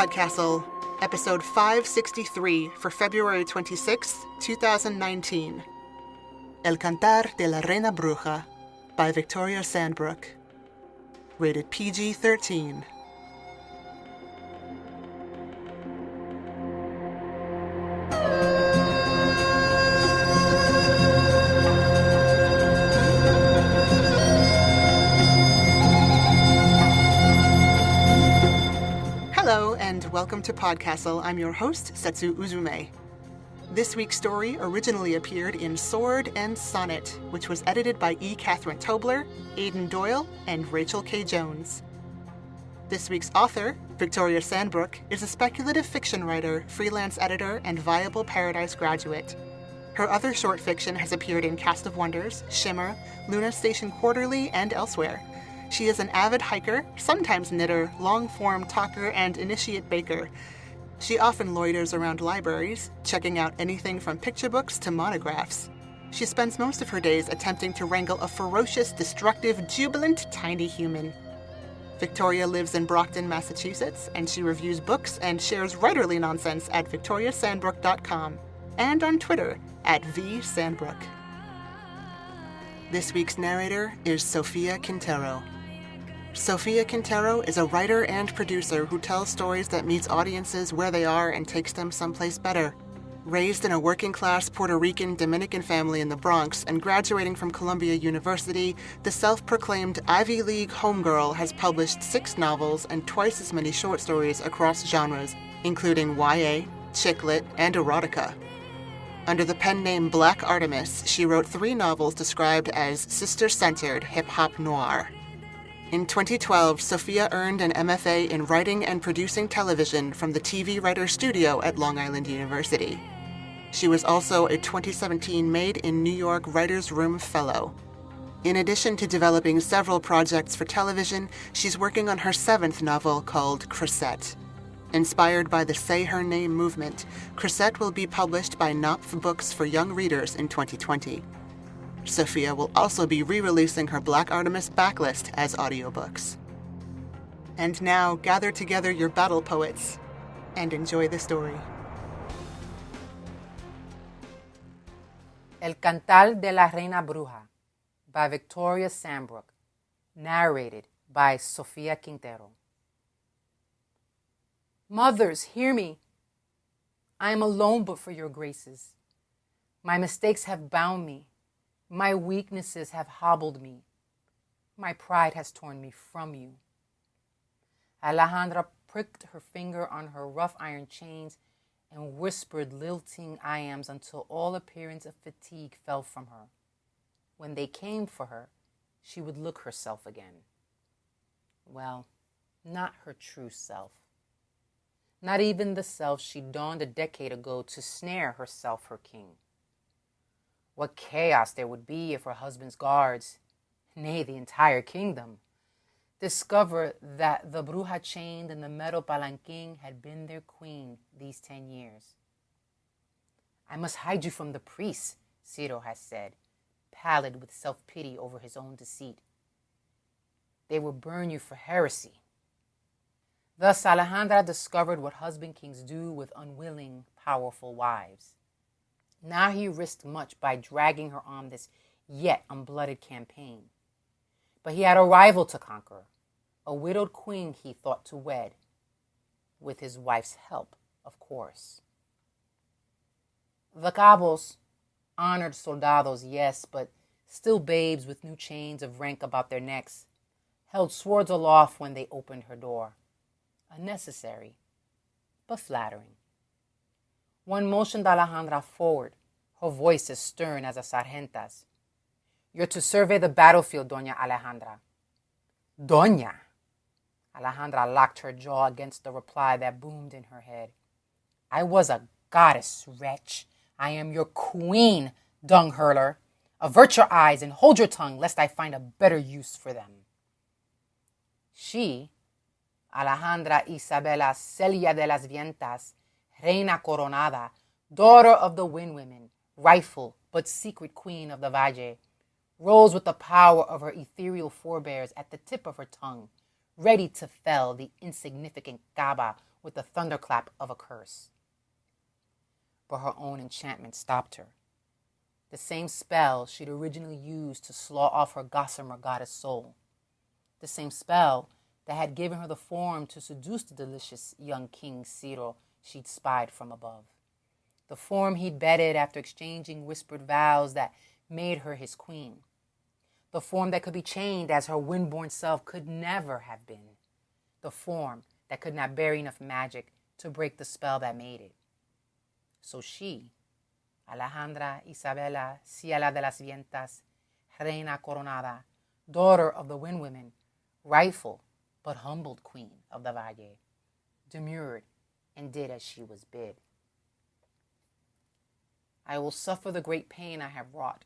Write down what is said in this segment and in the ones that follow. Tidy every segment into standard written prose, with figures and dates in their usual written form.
PodCastle, episode 563 for February 26, 2019. El Cantar de la Reina Bruja by Victoria Sandbrook. Rated PG-13. Hello, and welcome to PodCastle. I'm your host, Setsu Uzume. This week's story originally appeared in Sword and Sonnet, which was edited by E. Catherine Tobler, Aidan Doyle, and Rachel K. Jones. This week's author, Victoria Sandbrook, is a speculative fiction writer, freelance editor, and Viable Paradise graduate. Her other short fiction has appeared in Cast of Wonders, Shimmer, Luna Station Quarterly, and elsewhere. She is an avid hiker, sometimes knitter, long-form talker, and initiate baker. She often loiters around libraries, checking out anything from picture books to monographs. She spends most of her days attempting to wrangle a ferocious, destructive, jubilant, tiny human. Victoria lives in Brockton, Massachusetts, and she reviews books and shares writerly nonsense at victoriasandbrook.com and on Twitter at @vsandbrook. This week's narrator is Sofia Quintero. Sofia Quintero is a writer and producer who tells stories that meets audiences where they are and takes them someplace better. Raised in a working-class Puerto Rican Dominican family in the Bronx and graduating from Columbia University, the self-proclaimed Ivy League homegirl has published 6 novels and twice as many short stories across genres, including YA, chick lit, and erotica. Under the pen name Black Artemis, she wrote 3 novels described as sister-centered hip-hop noir. In 2012, Sofia earned an MFA in Writing and Producing Television from the TV Writers Studio at Long Island University. She was also a 2017 Made in New York Writers' Room Fellow. In addition to developing several projects for television, she's working on her 7th novel called Cressette. Inspired by the Say Her Name movement, Cressette will be published by Knopf Books for Young Readers in 2020. Sofia will also be re-releasing her Black Artemis backlist as audiobooks. And now, gather together your battle poets and enjoy the story. El Cantar de la Reina Bruja by Victoria Sandbrook, narrated by Sofia Quintero. Mothers, hear me. I am alone but for your graces. My mistakes have bound me. My weaknesses have hobbled me. My pride has torn me from you. Alejandra pricked her finger on her rough iron chains and whispered lilting iams until all appearance of fatigue fell from her. When they came for her, she would look herself again. Well, not her true self. Not even the self she donned a decade ago to snare herself her king. What chaos there would be if her husband's guards, nay, the entire kingdom, discover that the bruja chained in the metal palanquin had been their queen these 10 years. I must hide you from the priests, Ciro has said, pallid with self-pity over his own deceit. They will burn you for heresy. Thus Alejandra discovered what husband kings do with unwilling, powerful wives. Now he risked much by dragging her on this yet unblooded campaign. But he had a rival to conquer, a widowed queen he thought to wed, with his wife's help, of course. The cabos, honored soldados, yes, but still babes with new chains of rank about their necks, held swords aloft when they opened her door. Unnecessary, but flattering. One motioned Alejandra forward, her voice as stern as a sargenta's. You're to survey the battlefield, Doña Alejandra. Doña! Alejandra locked her jaw against the reply that boomed in her head. I was a goddess, wretch. I am your queen, dung hurler. Avert your eyes and hold your tongue, lest I find a better use for them. She, Alejandra Isabela Celia de las Vientas, Reina Coronada, daughter of the Wind Women, rightful but secret queen of the Valle, rose with the power of her ethereal forebears at the tip of her tongue, ready to fell the insignificant Caba with the thunderclap of a curse. But her own enchantment stopped her. The same spell she'd originally used to slaw off her gossamer goddess soul. The same spell that had given her the form to seduce the delicious young King Ciro she'd spied from above. The form he'd bedded after exchanging whispered vows that made her his queen. The form that could be chained as her wind-born self could never have been. The form that could not bear enough magic to break the spell that made it. So she, Alejandra Isabela Ciela de las Vientas, Reina Coronada, daughter of the Wind Women, rightful but humbled queen of the Valle, demurred and did as she was bid. I will suffer the great pain I have wrought.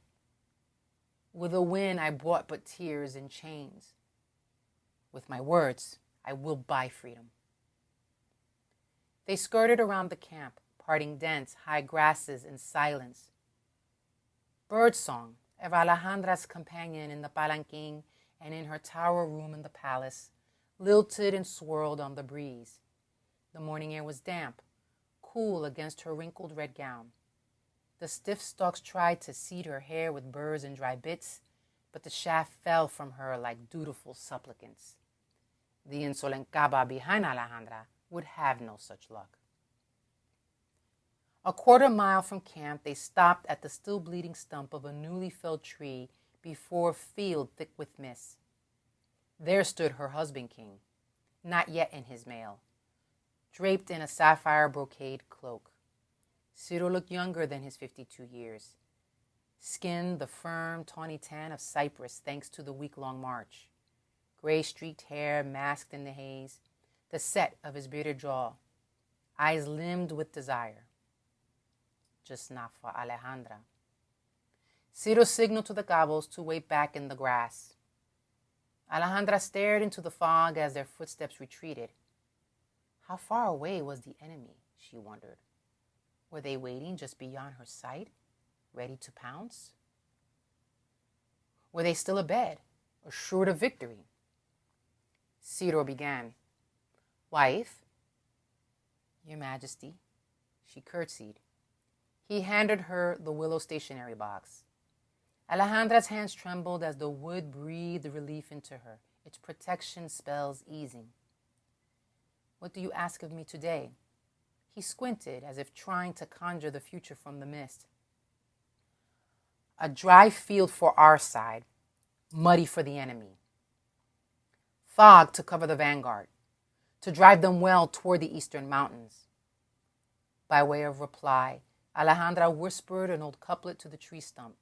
With a win I brought but tears and chains. With my words I will buy freedom. They skirted around the camp, parting dense, high grasses in silence. Birdsong of Alejandra's companion in the palanquin and in her tower room in the palace lilted and swirled on the breeze. The morning air was damp, cool against her wrinkled red gown. The stiff stalks tried to seed her hair with burrs and dry bits, but the shaft fell from her like dutiful supplicants. The insolent Caba behind Alejandra would have no such luck. A quarter-mile from camp, they stopped at the still bleeding stump of a newly felled tree before a field thick with mist. There stood her husband king, not yet in his mail, draped in a sapphire brocade cloak. Ciro looked younger than his 52 years, skin the firm, tawny tan of cypress thanks to the week-long march, gray-streaked hair masked in the haze, the set of his bearded jaw, eyes limned with desire. Just not for Alejandra. Ciro signaled to the Cabos to wait back in the grass. Alejandra stared into the fog as their footsteps retreated. How far away was the enemy, she wondered. Were they waiting just beyond her sight, ready to pounce? Were they still abed, assured of victory? Ciro began. Wife, Your Majesty, she curtsied. He handed her the willow stationery box. Alejandra's hands trembled as the wood breathed relief into her. Its protection spells easing. What do you ask of me today? He squinted as if trying to conjure the future from the mist. A dry field for our side, muddy for the enemy. Fog to cover the vanguard, to drive them well toward the eastern mountains. By way of reply, Alejandra whispered an old couplet to the tree stump.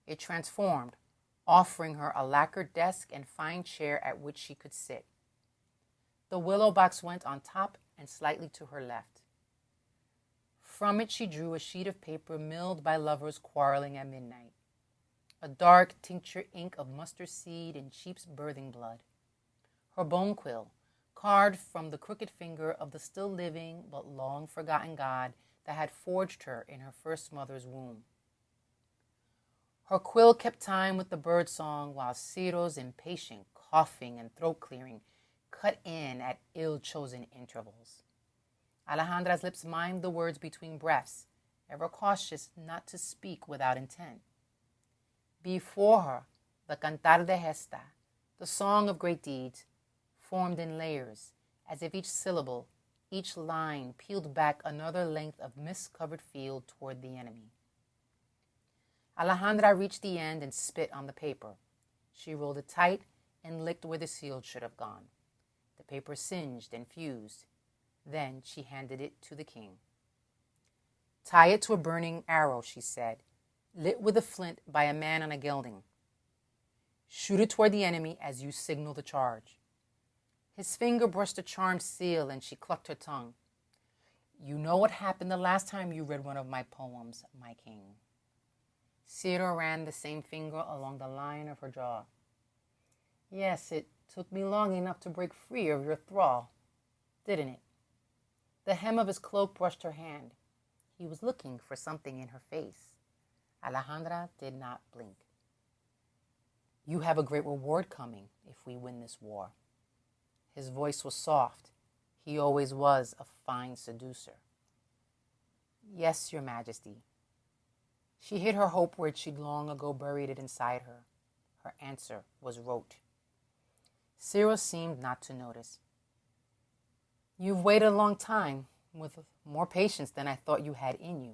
It transformed, offering her a lacquered desk and fine chair at which she could sit. The willow box went on top and slightly to her left. From it she drew a sheet of paper milled by lovers quarreling at midnight. A dark tincture ink of mustard seed and sheep's birthing blood. Her bone quill, carved from the crooked finger of the still living but long forgotten god that had forged her in her first mother's womb. Her quill kept time with the bird song while Ciro's impatient coughing and throat clearing cut in at ill-chosen intervals. Alejandra's lips mimed the words between breaths, ever cautious not to speak without intent. Before her, the Cantar de Gesta, the song of great deeds, formed in layers, as if each syllable, each line peeled back another length of mist-covered field toward the enemy. Alejandra reached the end and spit on the paper. She rolled it tight and licked where the seal should have gone. The paper singed and fused. Then she handed it to the king. Tie it to a burning arrow, she said, lit with a flint by a man on a gelding. Shoot it toward the enemy as you signal the charge. His finger brushed the charmed seal and she clucked her tongue. You know what happened the last time you read one of my poems, my king. Ciro ran the same finger along the line of her jaw. Yes, it took me long enough to break free of your thrall, didn't it? The hem of his cloak brushed her hand. He was looking for something in her face. Alejandra did not blink. You have a great reward coming if we win this war. His voice was soft. He always was a fine seducer. Yes, Your Majesty. She hid her hope where she'd long ago buried it inside her. Her answer was rote. Cyril seemed not to notice. You've waited a long time, with more patience than I thought you had in you.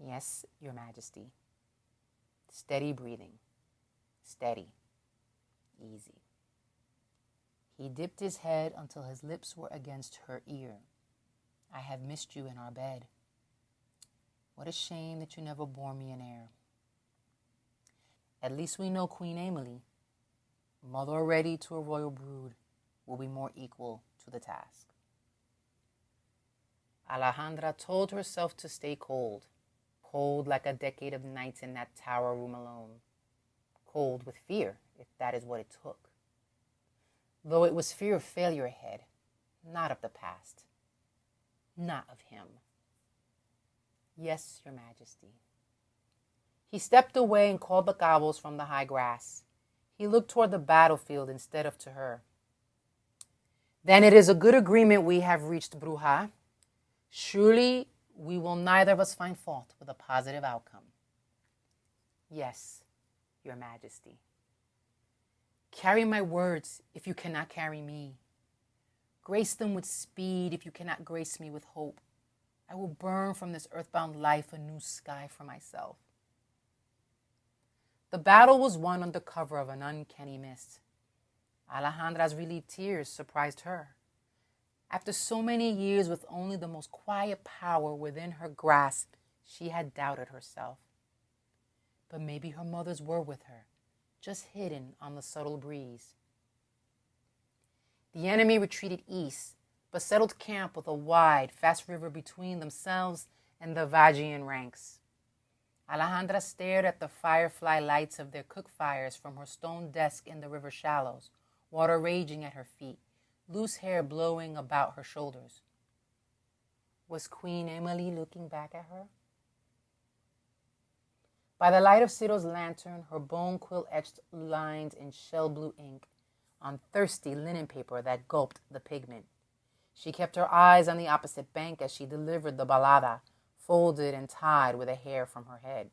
Yes, Your Majesty. Steady breathing. Steady. Easy. He dipped his head until his lips were against her ear. I have missed you in our bed. What a shame that you never bore me an heir. At least we know Queen Emily, mother already to a royal brood, will be more equal to the task. Alejandra told herself to stay cold, cold like a decade of nights in that tower room alone, cold with fear, if that is what it took. Though it was fear of failure ahead, not of the past, not of him. Yes, Your Majesty. He stepped away and called the gobbles from the high grass. He looked toward the battlefield instead of to her. Then it is a good agreement we have reached, Bruja. Surely we will neither of us find fault with a positive outcome. Yes, Your Majesty. Carry my words if you cannot carry me. Grace them with speed if you cannot grace me with hope. I will burn from this earthbound life a new sky for myself. The battle was won under cover of an uncanny mist. Alejandra's relieved tears surprised her. After so many years with only the most quiet power within her grasp, she had doubted herself. But maybe her mothers were with her, just hidden on the subtle breeze. The enemy retreated east, but settled camp with a wide, fast river between themselves and the Vagian ranks. Alejandra stared at the firefly lights of their cook fires from her stone desk in the river shallows, water raging at her feet, loose hair blowing about her shoulders. Was Queen Emily looking back at her? By the light of Cyril's lantern, her bone quill etched lines in shell blue ink on thirsty linen paper that gulped the pigment. She kept her eyes on the opposite bank as she delivered the balada, folded and tied with a hair from her head.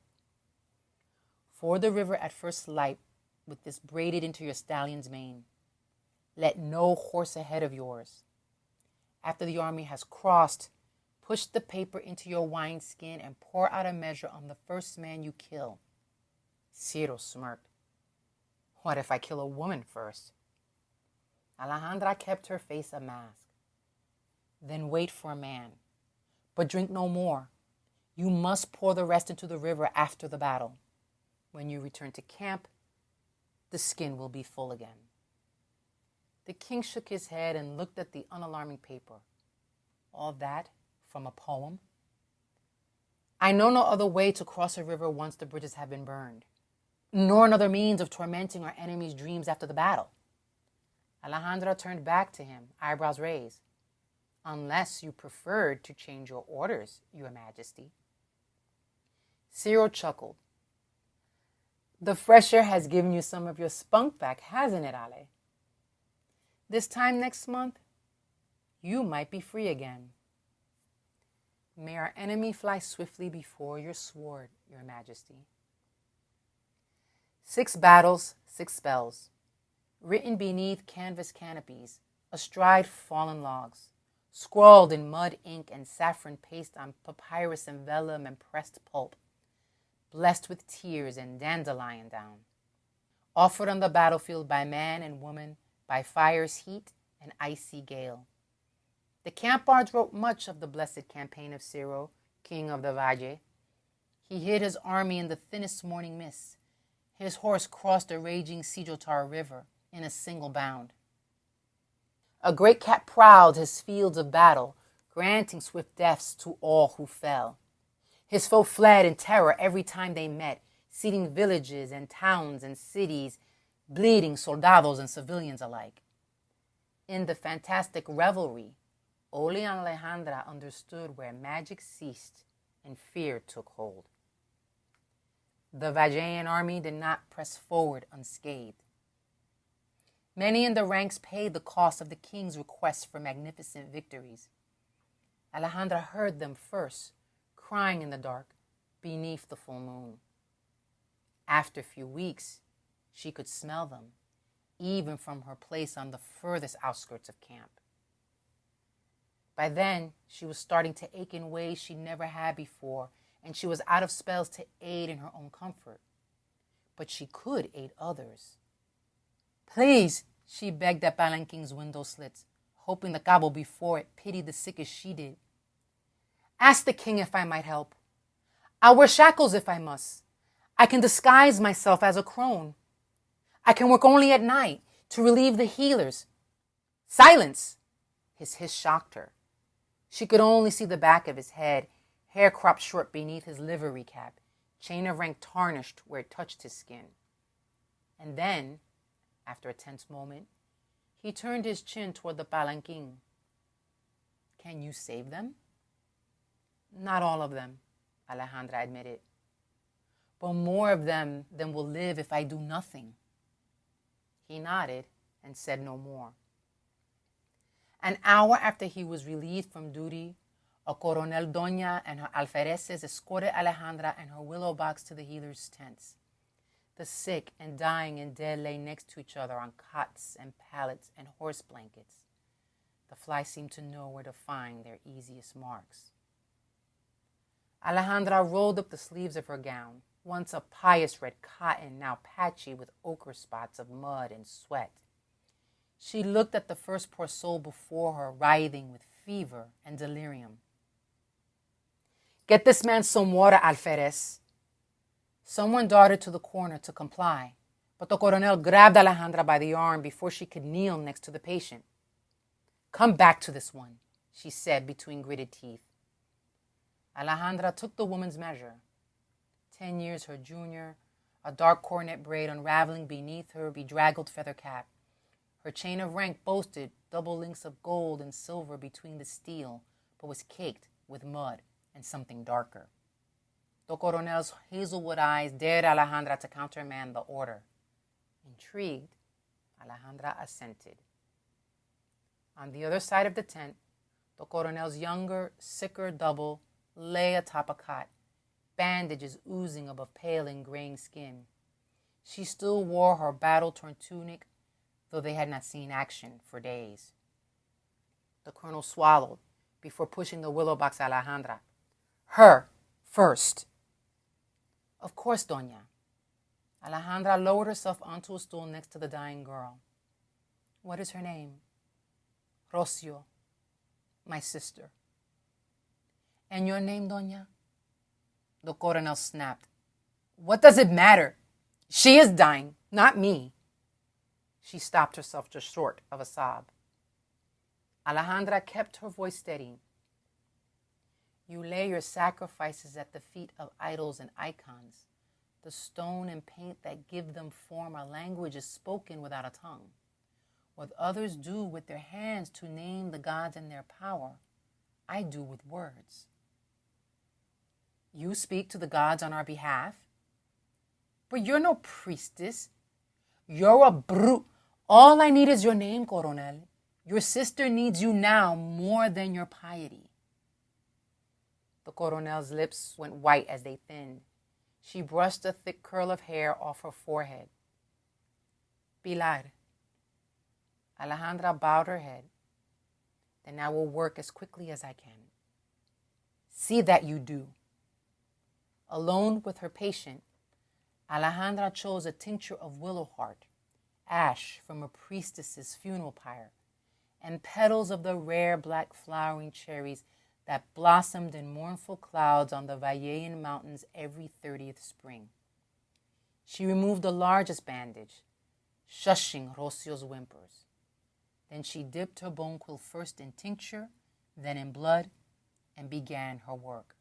Ford the river at first light with this braided into your stallion's mane. Let no horse ahead of yours. After the army has crossed, push the paper into your wineskin and pour out a measure on the first man you kill. Ciro smirked. What if I kill a woman first? Alejandra kept her face a mask. Then wait for a man. But drink no more. You must pour the rest into the river after the battle. When you return to camp, the skin will be full again. The king shook his head and looked at the unalarming paper. All that from a poem? I know no other way to cross a river once the bridges have been burned, nor another means of tormenting our enemies' dreams after the battle. Alejandra turned back to him, eyebrows raised. Unless you preferred to change your orders, Your Majesty. Cyril chuckled. The fresh air has given you some of your spunk back, hasn't it, Ale? This time next month, you might be free again. May our enemy fly swiftly before your sword, Your Majesty. 6 battles, 6 spells, written beneath canvas canopies, astride fallen logs, scrawled in mud ink and saffron paste on papyrus and vellum and pressed pulp, blessed with tears and dandelion down, offered on the battlefield by man and woman, by fire's heat and icy gale. The camp bards wrote much of the blessed campaign of Ciro, king of the Valle. He hid his army in the thinnest morning mist. His horse crossed the raging Sijotar river in a single bound. A great cat prowled his fields of battle, granting swift deaths to all who fell. His foe fled in terror every time they met, seeding villages and towns and cities, bleeding soldados and civilians alike. In the fantastic revelry, Oli and Alejandra understood where magic ceased and fear took hold. The Vallean army did not press forward unscathed. Many in the ranks paid the cost of the king's request for magnificent victories. Alejandra heard them first, crying in the dark beneath the full moon. After a few weeks, she could smell them, even from her place on the furthest outskirts of camp. By then, she was starting to ache in ways she never had before, and she was out of spells to aid in her own comfort. But she could aid others. Please, she begged at Palanquin's window slits, hoping the cabo before it pitied the sick as she did. Ask the king if I might help. I'll wear shackles if I must. I can disguise myself as a crone. I can work only at night to relieve the healers. Silence! His hiss shocked her. She could only see the back of his head, hair cropped short beneath his livery cap, chain of rank tarnished where it touched his skin. And then, after a tense moment, he turned his chin toward the palanquin. Can you save them? Not all of them, Alejandra admitted. But more of them than will live if I do nothing. He nodded and said no more. An hour after he was relieved from duty, a Coronel Doña and her alfereces escorted Alejandra and her willow box to the healers' tents. The sick and dying and dead lay next to each other on cots and pallets and horse blankets. The flies seemed to know where to find their easiest marks. Alejandra rolled up the sleeves of her gown, once a pious red cotton, now patchy with ochre spots of mud and sweat. She looked at the first poor soul before her, writhing with fever and delirium. Get this man some water, alferez. Someone darted to the corner to comply, but the coronel grabbed Alejandra by the arm before she could kneel next to the patient. Come back to this one, she said between gritted teeth. Alejandra took the woman's measure. 10 years her junior, a dark coronet braid unraveling beneath her bedraggled feather cap. Her chain of rank boasted double links of gold and silver between the steel, but was caked with mud and something darker. The coronel's hazelwood eyes dared Alejandra to countermand the order. Intrigued, Alejandra assented. On the other side of the tent, the coronel's younger, sicker double lay atop a cot, bandages oozing above pale and graying skin. She still wore her battle-torn tunic, though they had not seen action for days. The colonel swallowed before pushing the willow box at Alejandra. Her first. Of course, Doña. Alejandra lowered herself onto a stool next to the dying girl. What is her name? Rocio, my sister. And your name, Doña? The coronel snapped. What does it matter? She is dying, not me. She stopped herself just short of a sob. Alejandra kept her voice steady. You lay your sacrifices at the feet of idols and icons. The stone and paint that give them form are languages spoken without a tongue. What others do with their hands to name the gods and their power, I do with words. You speak to the gods on our behalf? But you're no priestess. You're a brute. All I need is your name, Coronel. Your sister needs you now more than your piety. The Coronel's lips went white as they thinned. She brushed a thick curl of hair off her forehead. Pilar. Alejandra bowed her head. Then I will work as quickly as I can. See that you do. Alone with her patient, Alejandra chose a tincture of willow heart, ash from a priestess's funeral pyre, and petals of the rare black flowering cherries that blossomed in mournful clouds on the Vallean mountains every 30th spring. She removed the largest bandage, shushing Rocio's whimpers. Then she dipped her bone quill first in tincture, then in blood, and began her work.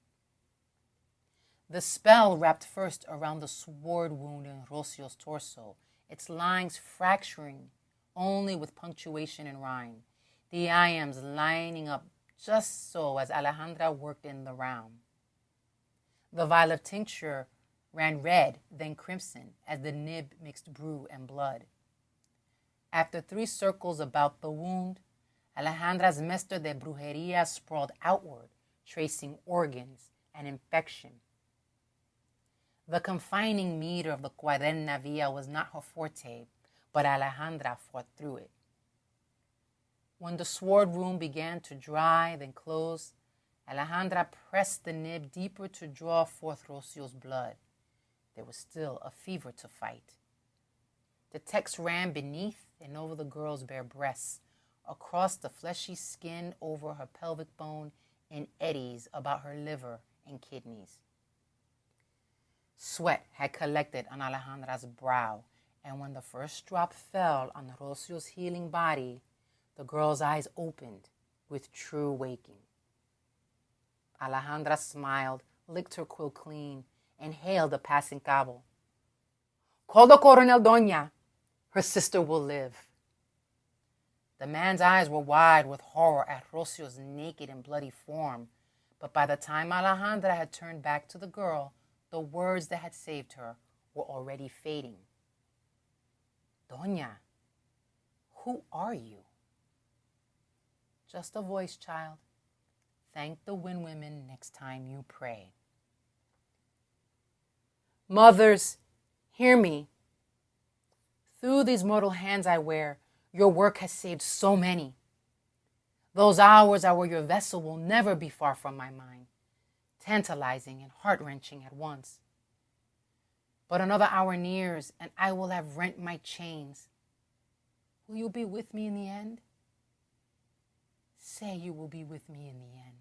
The spell wrapped first around the sword wound in Rocio's torso, its lines fracturing only with punctuation and rhyme, the iams lining up just so as Alejandra worked in the round. The vial of tincture ran red, then crimson, as the nib mixed brew and blood. After 3 circles about the wound, Alejandra's Master de Brujeria sprawled outward, tracing organs and infection. The confining meter of the Cuaderna Via was not her forte, but Alejandra fought through it. When the sword wound began to dry, then close, Alejandra pressed the nib deeper to draw forth Rocio's blood. There was still a fever to fight. The text ran beneath and over the girl's bare breasts, across the fleshy skin over her pelvic bone, in eddies about her liver and kidneys. Sweat had collected on Alejandra's brow, and when the first drop fell on Rocio's healing body, the girl's eyes opened with true waking. Alejandra smiled, licked her quill clean, and hailed a passing cabo. "Call the Coronel Doña. Her sister will live." The man's eyes were wide with horror at Rocio's naked and bloody form, but by the time Alejandra had turned back to the girl, the words that had saved her were already fading. "Doña, who are you?" "Just a voice, child. Thank the wind women next time you pray." "Mothers, hear me. Through these mortal hands I wear, your work has saved so many. Those hours I were your vessel will never be far from my mind, tantalizing and heart-wrenching at once. But another hour nears, and I will have rent my chains. Will you be with me in the end? Say you will be with me in the end."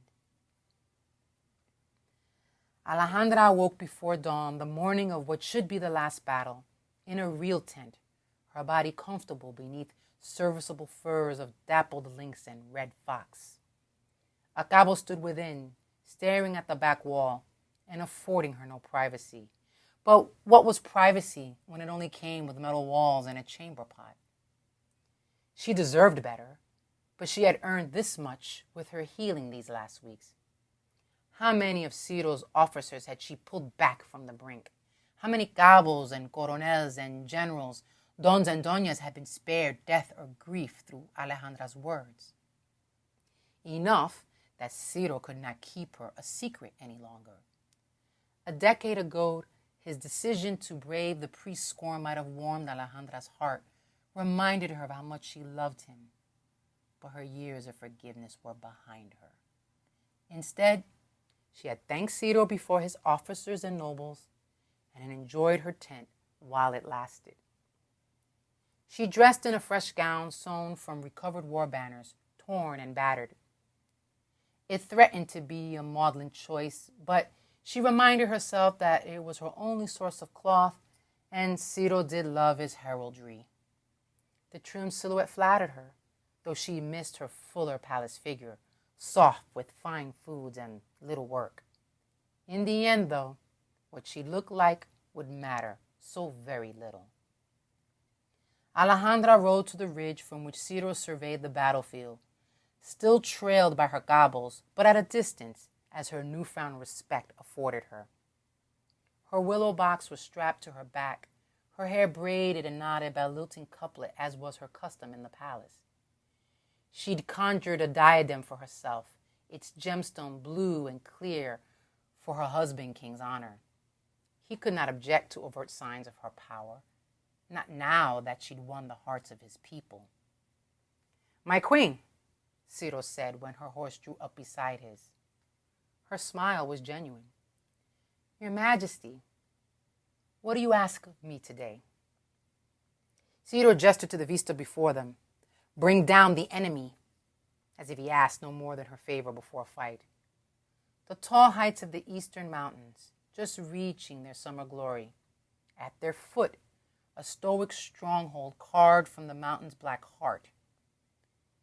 Alejandra awoke before dawn, the morning of what should be the last battle, in a real tent, her body comfortable beneath serviceable furs of dappled lynx and red fox. A cabo stood within, staring at the back wall and affording her no privacy. But what was privacy when it only came with metal walls and a chamber pot? She deserved better, but she had earned this much with her healing these last weeks. How many of Ciro's officers had she pulled back from the brink? How many cabos and coronels and generals, dons and doñas had been spared death or grief through Alejandra's words? Enough that Ciro could not keep her a secret any longer. A decade ago, his decision to brave the priest's scorn might have warmed Alejandra's heart, reminded her of how much she loved him. But her years of forgiveness were behind her. Instead, she had thanked Ciro before his officers and nobles and enjoyed her tent while it lasted. She dressed in a fresh gown sewn from recovered war banners, torn and battered. It threatened to be a maudlin choice, but she reminded herself that it was her only source of cloth, and Ciro did love his heraldry. The trim silhouette flattered her, though she missed her fuller palace figure, soft with fine foods and little work. In the end, though, what she looked like would matter so very little. Alejandra rode to the ridge from which Ciro surveyed the battlefield, still trailed by her gobbles, but at a distance, as her newfound respect afforded her. Her willow box was strapped to her back, her hair braided and knotted by a lilting couplet, as was her custom in the palace. She'd conjured a diadem for herself, its gemstone blue and clear, for her husband, King's honor. He could not object to overt signs of her power, not now that she'd won the hearts of his people. "My queen," Ciro said when her horse drew up beside his. Her smile was genuine. "Your Majesty, what do you ask of me today?" Ciro gestured to the vista before them. "Bring down the enemy," as if he asked no more than her favor before a fight. The tall heights of the eastern mountains, just reaching their summer glory. At their foot, a stoic stronghold carved from the mountain's black heart.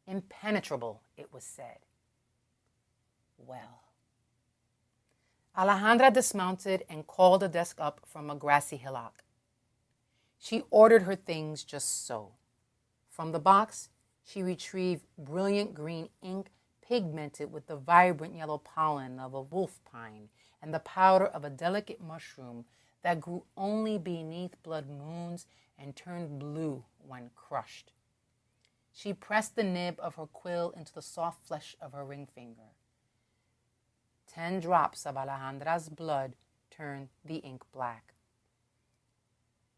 Impenetrable, it was said. Well. Alejandra dismounted and called a desk up from a grassy hillock. She ordered her things just so. From the box, she retrieved brilliant green ink pigmented with the vibrant yellow pollen of a wolf pine and the powder of a delicate mushroom that grew only beneath blood moons and turned blue when crushed. She pressed the nib of her quill into the soft flesh of her ring finger. 10 drops of Alejandra's blood turned the ink black.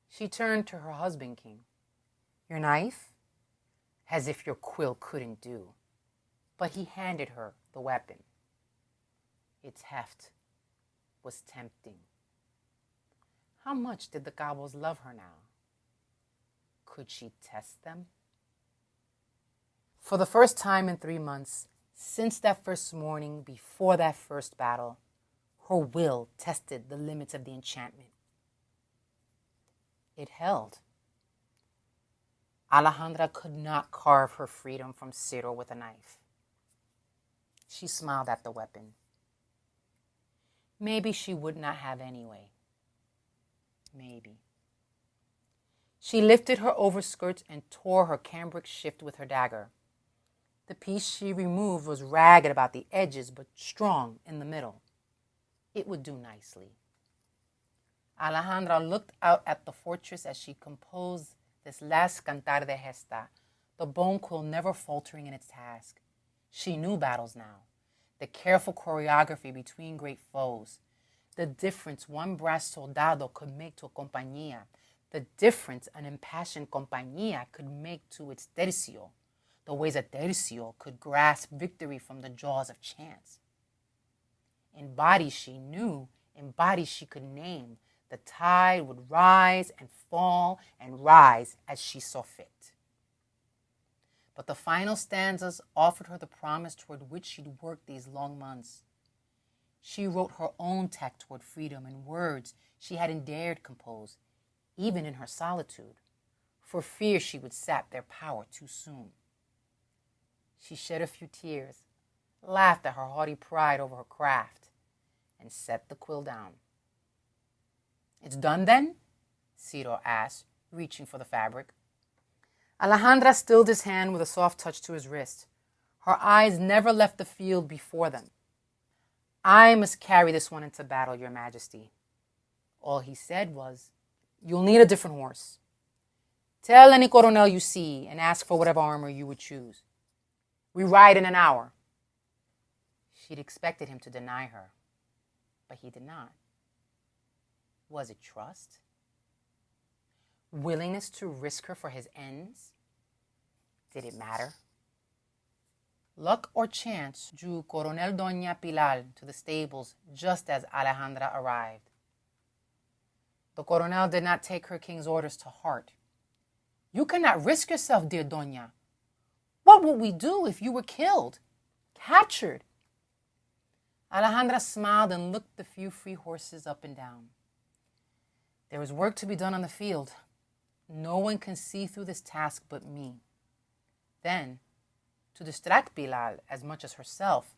She turned to her husband, King. Your knife? As if your quill couldn't do. But he handed her the weapon. Its heft was tempting. How much did the Cabos love her now? Could she test them? For the first time in 3 months, since that first morning before that first battle, her will tested the limits of the enchantment. It held. Alejandra could not carve her freedom from Ciro with a knife. She smiled at the weapon. Maybe she would not have anyway. Maybe. She lifted her overskirts and tore her cambric shift with her dagger. The piece she removed was ragged about the edges but strong in the middle. It would do nicely. Alejandra looked out at the fortress as she composed this last Cantar de Gesta, the bone quill never faltering in its task. She knew battles now, the careful choreography between great foes, the difference one brass soldado could make to a compañía, the difference an impassioned compañía could make to its tercio, the ways a tercio could grasp victory from the jaws of chance. In bodies she knew, in bodies she could name, the tide would rise and fall and rise as she saw fit. But the final stanzas offered her the promise toward which she'd worked these long months. She wrote her own tack toward freedom in words she hadn't dared compose, even in her solitude, for fear she would sap their power too soon. She shed a few tears, laughed at her haughty pride over her craft, and set the quill down. It's done then? Ciro asked, reaching for the fabric. Alejandra stilled his hand with a soft touch to his wrist. Her eyes never left the field before them. I must carry this one into battle, Your Majesty. All he said was, you'll need a different horse. Tell any coronel you see and ask for whatever armor you would choose. We ride in an hour. She'd expected him to deny her, but he did not. Was it trust? Willingness to risk her for his ends? Did it matter? Luck or chance drew Coronel Doña Pilar to the stables just as Alejandra arrived. The coronel did not take her king's orders to heart. You cannot risk yourself, dear Doña. What would we do if you were killed, captured? Alejandra smiled and looked the few free horses up and down. There is work to be done on the field. No one can see through this task but me. Then, to distract Pilar as much as herself,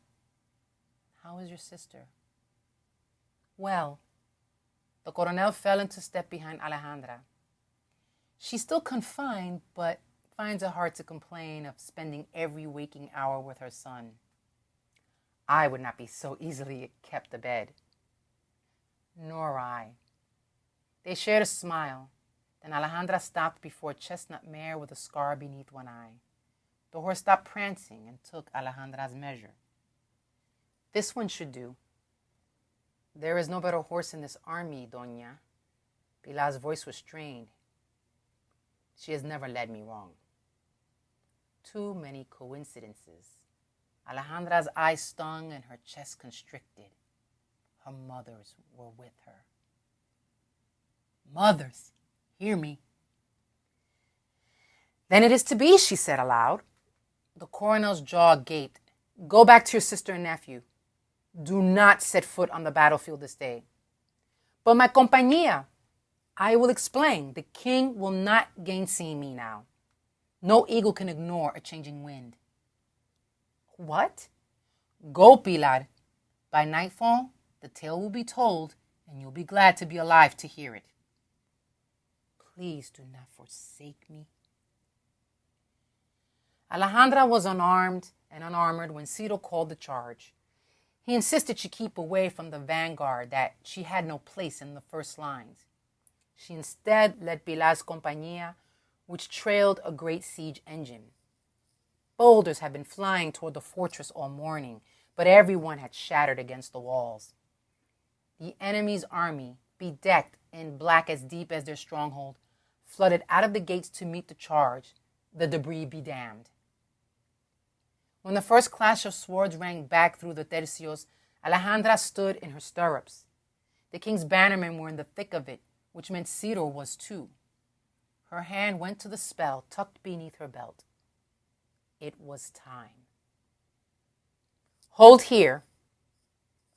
how is your sister? Well, the coronel fell into step behind Alejandra. She's still confined, but finds it hard to complain of spending every waking hour with her son. I would not be so easily kept abed. Nor I. They shared a smile. Then Alejandra stopped before a chestnut mare with a scar beneath one eye. The horse stopped prancing and took Alejandra's measure. This one should do. There is no better horse in this army, Doña. Pilar's voice was strained. She has never led me wrong. Too many coincidences. Alejandra's eyes stung and her chest constricted. Her mothers were with her. Mothers, hear me. Then it is to be, she said aloud. The coronel's jaw gaped. Go back to your sister and nephew. Do not set foot on the battlefield this day. But my compañía, I will explain. The king will not gainsay me now. No eagle can ignore a changing wind. What? Go, Pilar. By nightfall, the tale will be told, and you'll be glad to be alive to hear it. Please do not forsake me. Alejandra was unarmed and unarmored when Ciro called the charge. He insisted she keep away from the vanguard, that she had no place in the first lines. She instead led Pilar's compañía, which trailed a great siege engine. Boulders had been flying toward the fortress all morning, but everyone had shattered against the walls. The enemy's army, bedecked in black as deep as their stronghold, flooded out of the gates to meet the charge, the debris be damned. When the first clash of swords rang back through the tercios, Alejandra stood in her stirrups. The king's bannermen were in the thick of it, which meant Ciro was too. Her hand went to the spell tucked beneath her belt. It was time. "Hold here,"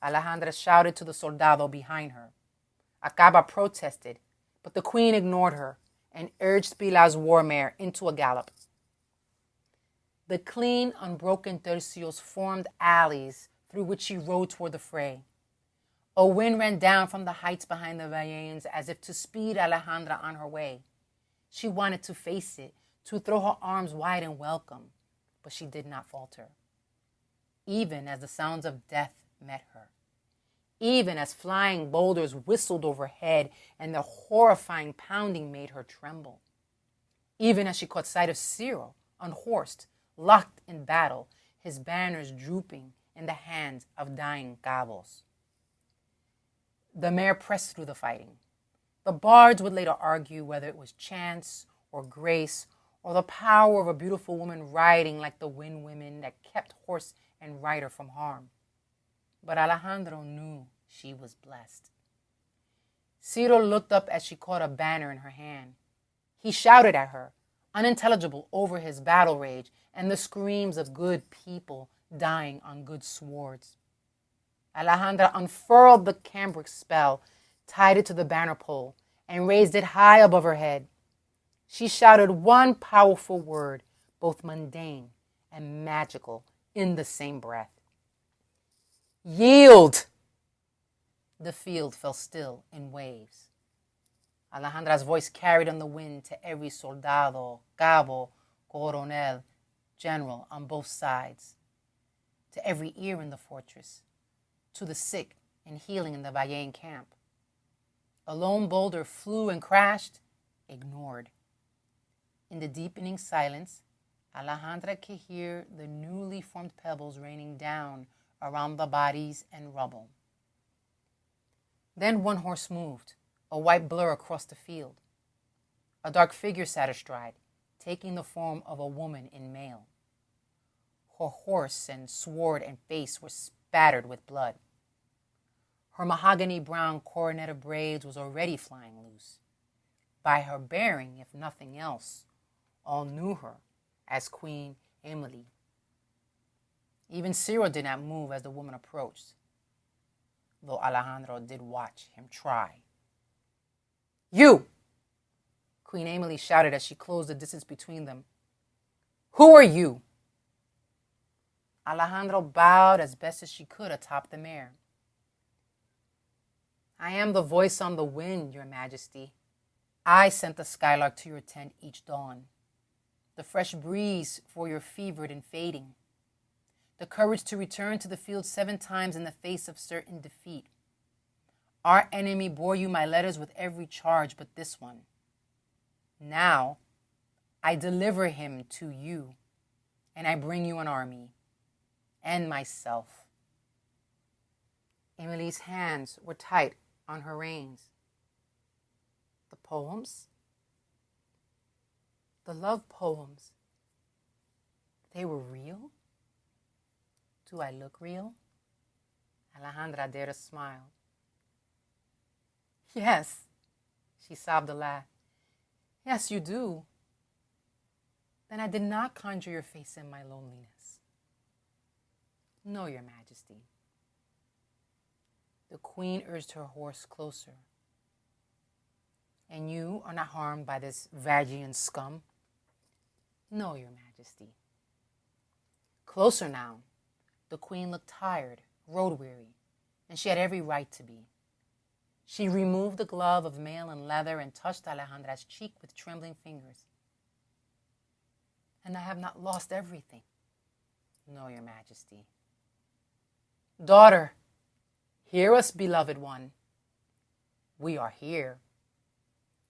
Alejandra shouted to the soldado behind her. Acaba protested, but the queen ignored her and urged Pilar's war mare into a gallop. The clean, unbroken tercios formed alleys through which she rode toward the fray. A wind ran down from the heights behind the Valleans as if to speed Alejandra on her way. She wanted to face it, to throw her arms wide in welcome, but she did not falter. Even as the sounds of death met her, even as flying boulders whistled overhead and their horrifying pounding made her tremble, even as she caught sight of Ciro, unhorsed, locked in battle, his banners drooping in the hands of dying cabos. The mare pressed through the fighting. The bards would later argue whether it was chance or grace or the power of a beautiful woman riding like the wind women that kept horse and rider from harm. But Alejandro knew she was blessed. Ciro looked up as she caught a banner in her hand. He shouted at her, unintelligible over his battle rage and the screams of good people dying on good swords. Alejandra unfurled the cambric spell, tied it to the banner pole, and raised it high above her head. She shouted one powerful word, both mundane and magical, in the same breath. "Yield!" The field fell still in waves. Alejandra's voice carried on the wind to every soldado, cabo, coronel, general on both sides, to every ear in the fortress, to the sick and healing in the Vallean camp. A lone boulder flew and crashed, ignored. In the deepening silence, Alejandra could hear the newly formed pebbles raining down around the bodies and rubble. Then one horse moved, a white blur across the field. A dark figure sat astride, taking the form of a woman in mail. Her horse and sword and face were spattered with blood. Her mahogany brown coronet of braids was already flying loose. By her bearing, if nothing else, all knew her as Queen Emily. Even Ciro did not move as the woman approached, though Alejandro did watch him try. "You!" Queen Emily shouted as she closed the distance between them. "Who are you?" Alejandro bowed as best as she could atop the mare. "I am the voice on the wind, Your Majesty. I sent the skylark to your tent each dawn, the fresh breeze for your fevered and fading, the courage to return to the field 7 times in the face of certain defeat. Our enemy bore you my letters with every charge but this one. Now, I deliver him to you, and I bring you an army, and myself." Emily's hands were tight on her reins. "The poems? The love poems. They were real? Do I look real?" Alejandra dared a smile. "Yes," she sobbed a laugh. "Yes, you do. Then I did not conjure your face in my loneliness." "No, Your Majesty." The queen urged her horse closer. "And you are not harmed by this Vagian scum?" "No, Your Majesty." Closer now. The queen looked tired, road-weary, and she had every right to be. She removed the glove of mail and leather and touched Alejandra's cheek with trembling fingers. "And I have not lost everything." "No, Your Majesty." "Daughter, hear us, beloved one. We are here.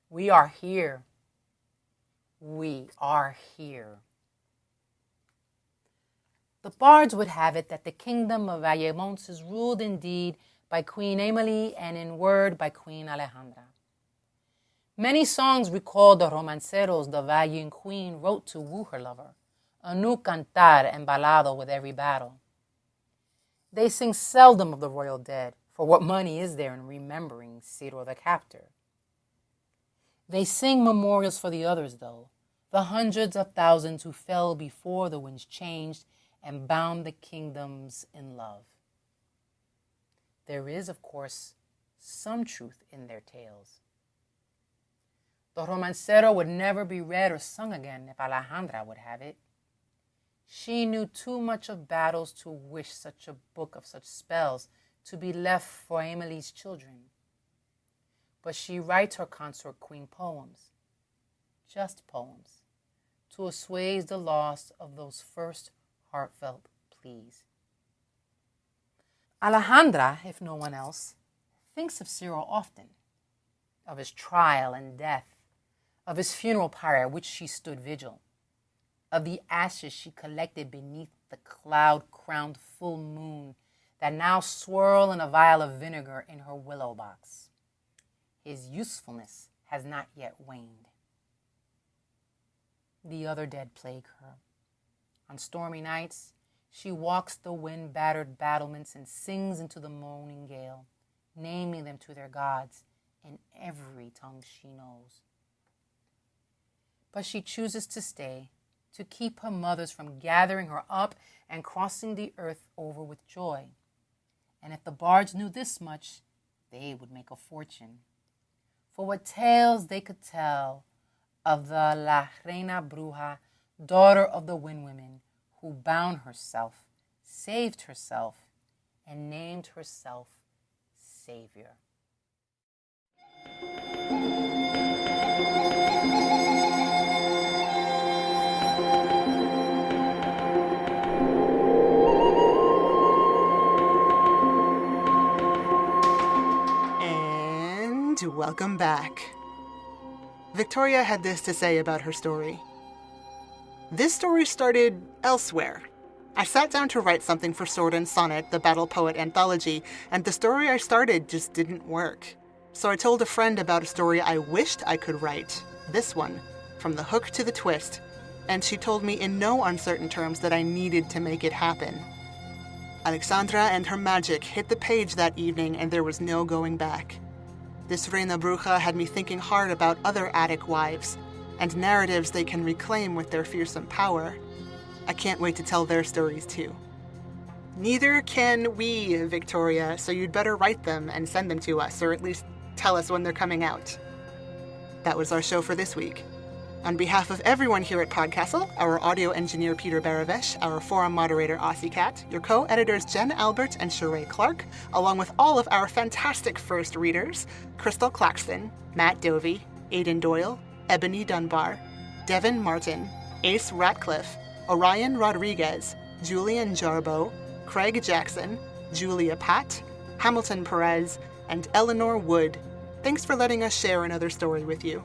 We are here. We are here." The bards would have it that the kingdom of Vallemont is ruled in deed by Queen Emily and in word by Queen Alejandra. Many songs recall the romanceros the valiant queen wrote to woo her lover, a new cantar embalado with every battle. They sing seldom of the royal dead, for what money is there in remembering Ciro the captor? They sing memorials for the others, though, the hundreds of thousands who fell before the winds changed and bound the kingdoms in love. There is, of course, some truth in their tales. The romancero would never be read or sung again if Alejandra would have it. She knew too much of battles to wish such a book of such spells to be left for Emily's children. But she writes her consort queen poems, just poems, to assuage the loss of those first heartfelt pleas. Alejandra, if no one else, thinks of Ciro often, of his trial and death, of his funeral pyre at which she stood vigil, of the ashes she collected beneath the cloud-crowned full moon that now swirl in a vial of vinegar in her willow box. His usefulness has not yet waned. The other dead plague her. On stormy nights, she walks the wind-battered battlements and sings into the moaning gale, naming them to their gods in every tongue she knows. But she chooses to stay, to keep her mothers from gathering her up and crossing the earth over with joy. And if the bards knew this much, they would make a fortune. For what tales they could tell of the La Reina Bruja, daughter of the Wind Women, who bound herself, saved herself, and named herself Savior. And welcome back. Victoria had this to say about her story. This story started elsewhere. I sat down to write something for Sword and Sonnet, the Battle Poet anthology, and the story I started just didn't work. So I told a friend about a story I wished I could write, this one, from the hook to the twist, and she told me in no uncertain terms that I needed to make it happen. Alexandra and her magic hit the page that evening, and there was no going back. This Reina Bruja had me thinking hard about other Attic wives, and narratives they can reclaim with their fearsome power. I can't wait to tell their stories too. Neither can we, Victoria, so you'd better write them and send them to us, or at least tell us when they're coming out. That was our show for this week. On behalf of everyone here at PodCastle, our audio engineer Peter Baravesh, our forum moderator Aussie Cat, your co-editors Jen Albert and Sheree Clark, along with all of our fantastic first readers, Crystal Claxton, Matt Dovey, Aidan Doyle, Ebony Dunbar, Devin Martin, Ace Ratcliffe, Orion Rodriguez, Julian Jarbo, Craig Jackson, Julia Patt, Hamilton Perez, and Eleanor Wood. Thanks for letting us share another story with you.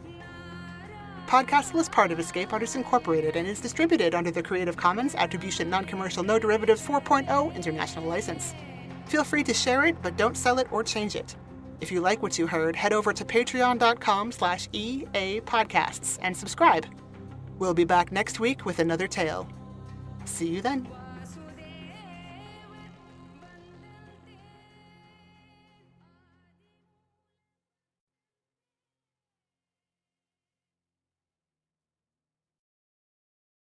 PodCastle is part of Escape Artists Incorporated and is distributed under the Creative Commons Attribution Non-Commercial No Derivatives 4.0 International License. Feel free to share it, but don't sell it or change it. If you like what you heard, head over to patreon.com/EAPodcasts and subscribe. We'll be back next week with another tale. See you then.